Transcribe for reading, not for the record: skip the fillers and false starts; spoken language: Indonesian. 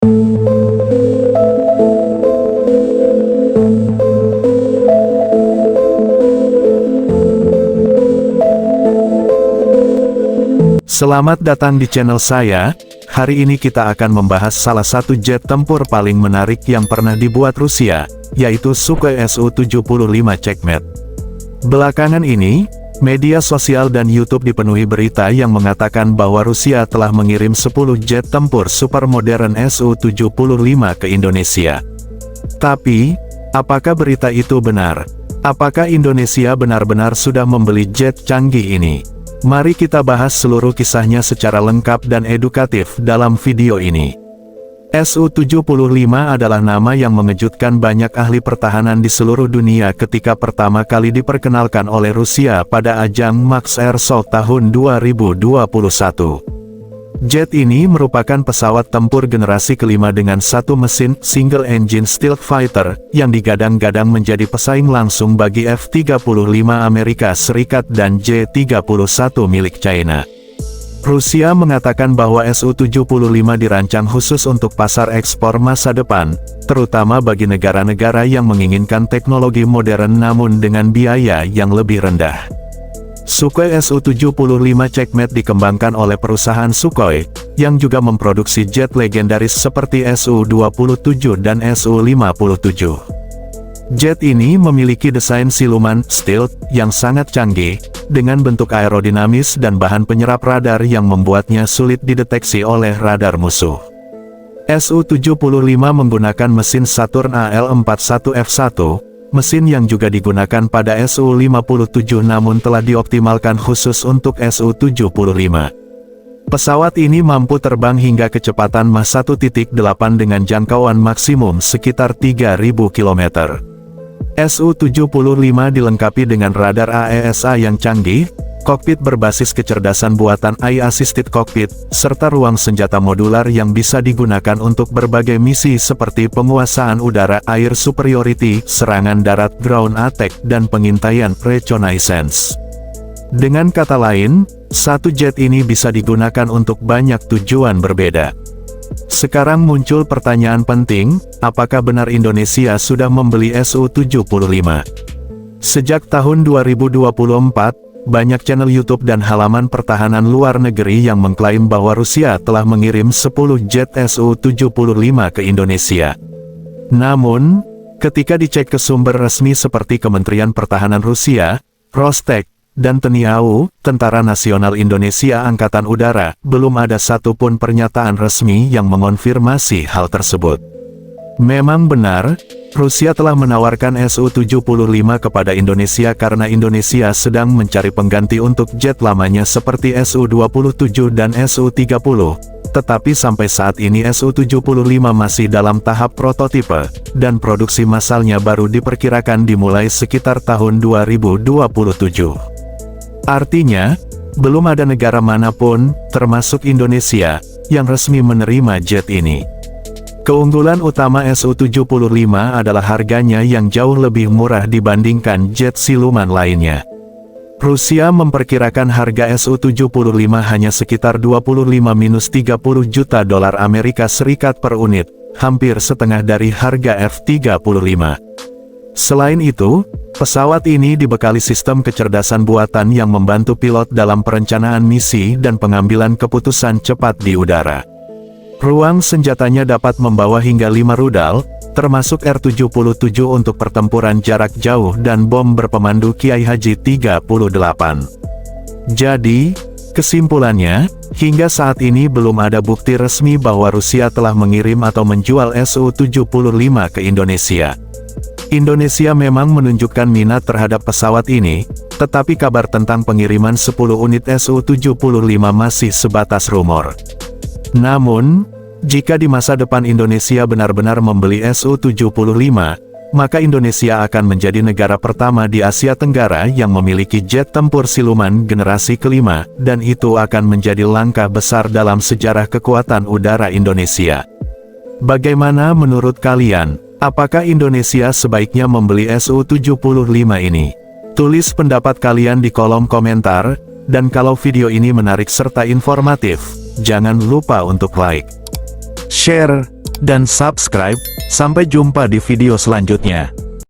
Selamat datang di channel saya. Hari ini kita akan membahas salah satu jet tempur paling menarik yang pernah dibuat Rusia, yaitu Sukhoi Su-75 Checkmate. Belakangan ini, media sosial dan YouTube dipenuhi berita yang mengatakan bahwa Rusia telah mengirim 10 jet tempur super modern Su-75 ke Indonesia. Tapi, apakah berita itu benar? Apakah Indonesia benar-benar sudah membeli jet canggih ini? Mari kita bahas seluruh kisahnya secara lengkap dan edukatif dalam video ini. Su-75 adalah nama yang mengejutkan banyak ahli pertahanan di seluruh dunia ketika pertama kali diperkenalkan oleh Rusia pada ajang Max Air Show tahun 2021. Jet ini merupakan pesawat tempur generasi kelima dengan satu mesin single engine stealth fighter yang digadang-gadang menjadi pesaing langsung bagi F-35 Amerika Serikat dan J-31 milik China. Rusia mengatakan bahwa Su-75 dirancang khusus untuk pasar ekspor masa depan, terutama bagi negara-negara yang menginginkan teknologi modern namun dengan biaya yang lebih rendah. Sukhoi Su-75 Checkmate dikembangkan oleh perusahaan Sukhoi, yang juga memproduksi jet legendaris seperti Su-27 dan Su-57. Jet ini memiliki desain siluman stealth yang sangat canggih, dengan bentuk aerodinamis dan bahan penyerap radar yang membuatnya sulit dideteksi oleh radar musuh. Su-75 menggunakan mesin Saturn AL-41F1, mesin yang juga digunakan pada Su-57 namun telah dioptimalkan khusus untuk Su-75. Pesawat ini mampu terbang hingga kecepatan Mach 1.8 dengan jangkauan maksimum sekitar 3.000 km. Su-75 dilengkapi dengan radar AESA yang canggih, kokpit berbasis kecerdasan buatan AI-assisted cockpit, serta ruang senjata modular yang bisa digunakan untuk berbagai misi seperti penguasaan udara air superiority, serangan darat ground attack, dan pengintaian reconnaissance. Dengan kata lain, satu jet ini bisa digunakan untuk banyak tujuan berbeda. Sekarang muncul pertanyaan penting, apakah benar Indonesia sudah membeli Su-75? Sejak tahun 2024, banyak channel YouTube dan halaman pertahanan luar negeri yang mengklaim bahwa Rusia telah mengirim 10 jet Su-75 ke Indonesia. Namun, ketika dicek ke sumber resmi seperti Kementerian Pertahanan Rusia, Rostec, dan TNI AU, Tentara Nasional Indonesia Angkatan Udara, belum ada satupun pernyataan resmi yang mengonfirmasi hal tersebut. Memang benar, Rusia telah menawarkan Su-75 kepada Indonesia karena Indonesia sedang mencari pengganti untuk jet lamanya seperti Su-27 dan Su-30, tetapi sampai saat ini Su-75 masih dalam tahap prototipe, dan produksi massalnya baru diperkirakan dimulai sekitar tahun 2027. Artinya, belum ada negara manapun, termasuk Indonesia, yang resmi menerima jet ini. Keunggulan utama Su-75 adalah harganya yang jauh lebih murah dibandingkan jet siluman lainnya. Rusia memperkirakan harga Su-75 hanya sekitar 25-30 juta dolar Amerika Serikat per unit, hampir setengah dari harga F-35. Selain itu, pesawat ini dibekali sistem kecerdasan buatan yang membantu pilot dalam perencanaan misi dan pengambilan keputusan cepat di udara. Ruang senjatanya dapat membawa hingga 5 rudal, termasuk R-77 untuk pertempuran jarak jauh dan bom berpemandu Kiai Haji 38. Jadi, kesimpulannya, hingga saat ini belum ada bukti resmi bahwa Rusia telah mengirim atau menjual Su-75 ke Indonesia. Indonesia memang menunjukkan minat terhadap pesawat ini, tetapi kabar tentang pengiriman 10 unit Su-75 masih sebatas rumor. Namun, jika di masa depan Indonesia benar-benar membeli Su-75, maka Indonesia akan menjadi negara pertama di Asia Tenggara yang memiliki jet tempur siluman generasi kelima, dan itu akan menjadi langkah besar dalam sejarah kekuatan udara Indonesia. Bagaimana menurut kalian? Apakah Indonesia sebaiknya membeli Su-75 ini? Tulis pendapat kalian di kolom komentar, dan kalau video ini menarik serta informatif, jangan lupa untuk like, share, dan subscribe. Sampai jumpa di video selanjutnya.